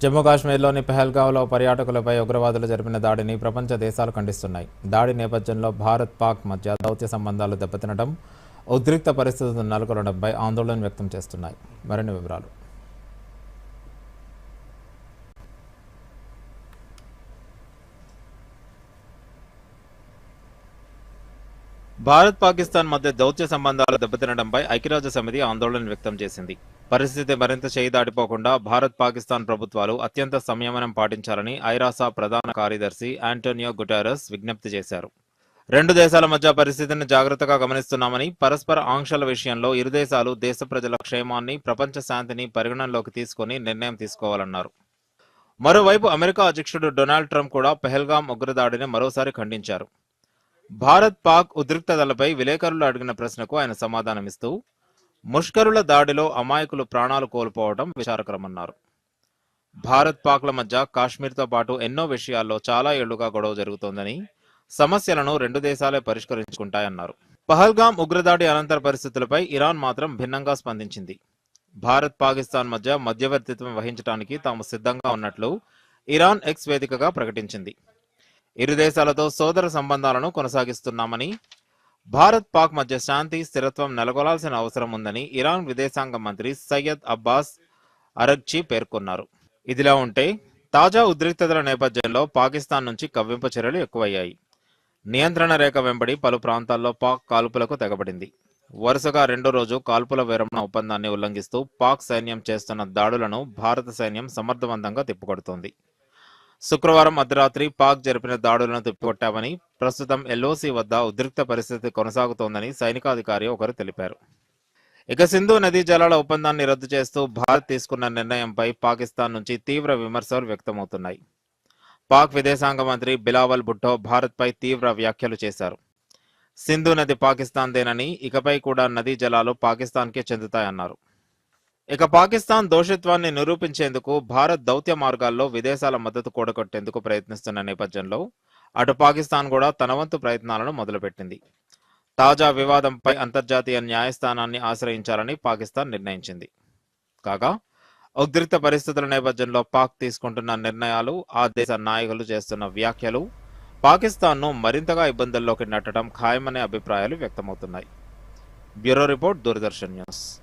జమ్మూ కాశ్మీర్లోని పెహల్గావ్లో పర్యాటకులపై ఉగ్రవాదులు జరిపిన దాడిని ప్రపంచ దేశాలు ఖండిస్తున్నాయి. దాడి నేపథ్యంలో భారత్ పాక్ మధ్య దౌత్య సంబంధాలు దెబ్బతినడం, ఉద్రిక్త పరిస్థితులు నెలకొనడంపై ఆందోళన వ్యక్తం చేస్తున్నాయి. మరిన్ని వివరాలు. భారత్ పాకిస్తాన్ మధ్య దౌత్య సంబంధాలు దెబ్బతినడంపై ఐక్యరాజ్య సమితి ఆందోళన వ్యక్తం చేసింది. పరిస్థితి మరింత చేయి దాటిపోకుండా భారత్ పాకిస్తాన్ ప్రభుత్వాలు అత్యంత సంయమనం పాటించాలని ఐరాస ప్రధాన కార్యదర్శి ఆంటోనియో గుటెరస్ విజ్ఞప్తి చేశారు. రెండు దేశాల మధ్య పరిస్థితిని జాగ్రత్తగా గమనిస్తున్నామని, పరస్పర ఆంక్షల విషయంలో ఇరు దేశాలు దేశ ప్రజల క్షేమాన్ని, ప్రపంచ శాంతిని పరిగణనలోకి తీసుకుని నిర్ణయం తీసుకోవాలన్నారు. మరోవైపు అమెరికా అధ్యక్షుడు డొనాల్డ్ ట్రంప్ కూడా పెహల్గాం ఉగ్రదాడిని మరోసారి ఖండించారు. భారత్ పాక్ ఉద్రిక్తతలపై విలేకరులు అడిగిన ప్రశ్నకు ఆయన సమాధానమిస్తూ, ముష్కరుల దాడిలో అమాయకులు ప్రాణాలు కోల్పోవడం విచారకరమన్నారు. భారత్ పాక్ల మధ్య కాశ్మీర్తో పాటు ఎన్నో విషయాల్లో చాలా ఏళ్లుగా గొడవ జరుగుతోందని, సమస్యలను రెండు దేశాలే పరిష్కరించుకుంటాయన్నారు. పహల్గాం ఉగ్రదాడి అనంతర పరిస్థితులపై ఇరాన్ మాత్రం భిన్నంగా స్పందించింది. భారత్ పాకిస్తాన్ మధ్య మధ్యవర్తిత్వం వహించడానికి తాము సిద్ధంగా ఉన్నట్లు ఇరాన్ ఎక్స్ వేదికగా ప్రకటించింది. ఇరు దేశాలతో సోదర సంబంధాలను కొనసాగిస్తున్నామని, భారత్ పాక్ మధ్య శాంతి, స్థిరత్వం నెలకొలాల్సిన అవసరం ఉందని ఇరాన్ విదేశాంగ మంత్రి సయ్యద్ అబ్బాస్ అరగ్చి పేర్కొన్నారు. ఇదిలా ఉంటే తాజా ఉద్రిక్తతల నేపథ్యంలో పాకిస్తాన్ నుంచి కవ్వింపు చర్యలు ఎక్కువయ్యాయి. నియంత్రణ రేఖ వెంబడి పలు ప్రాంతాల్లో పాక్ కాల్పులకు తెగబడింది. వరుసగా రెండో రోజు కాల్పుల విరమణ ఒప్పందాన్ని ఉల్లంఘిస్తూ పాక్ సైన్యం చేస్తున్న దాడులను భారత సైన్యం సమర్థవంతంగా తిప్పికొడుతోంది. శుక్రవారం అర్ధరాత్రి పాక్ జరిపిన దాడులను తిప్పికొట్టామని, ప్రస్తుతం ఎల్ఓసి వద్ద ఉద్రిక్త పరిస్థితి కొనసాగుతోందని సైనికాధికారి ఒకరు తెలిపారు. ఇక సింధు నదీ జలాల ఒప్పందాన్ని రద్దు చేస్తూ భారత్ తీసుకున్న నిర్ణయంపై పాకిస్తాన్ నుంచి తీవ్ర విమర్శలు వ్యక్తమవుతున్నాయి. పాక్ విదేశాంగ మంత్రి బిలావల్ భుట్టో భారత్పై తీవ్ర వ్యాఖ్యలు చేశారు. సింధు నది పాకిస్తాన్దేనని, ఇకపై కూడా నదీ జలాలు పాకిస్తాన్కే చెందుతాయన్నారు. ఇక పాకిస్తాన్ దోషిత్వాన్ని నిరూపించేందుకు భారత్ దౌత్య మార్గాల్లో విదేశాల మద్దతు కూడగొట్టేందుకు ప్రయత్నిస్తున్న నేపథ్యంలో అటు పాకిస్తాన్ కూడా తన వంతు ప్రయత్నాలను మొదలుపెట్టింది. తాజా వివాదంపై అంతర్జాతీయ న్యాయస్థానాన్ని ఆశ్రయించాలని పాకిస్తాన్ నిర్ణయించింది. కాగా ఉద్రిక్త పరిస్థితుల నేపథ్యంలో పాక్ తీసుకుంటున్న నిర్ణయాలు, ఆ దేశ నాయకులు చేస్తున్న వ్యాఖ్యలు పాకిస్తాన్ను మరింతగా ఇబ్బందుల్లోకి నెట్టడం ఖాయమనే అభిప్రాయాలు వ్యక్తమవుతున్నాయి. Bureau report, Doordarshan news.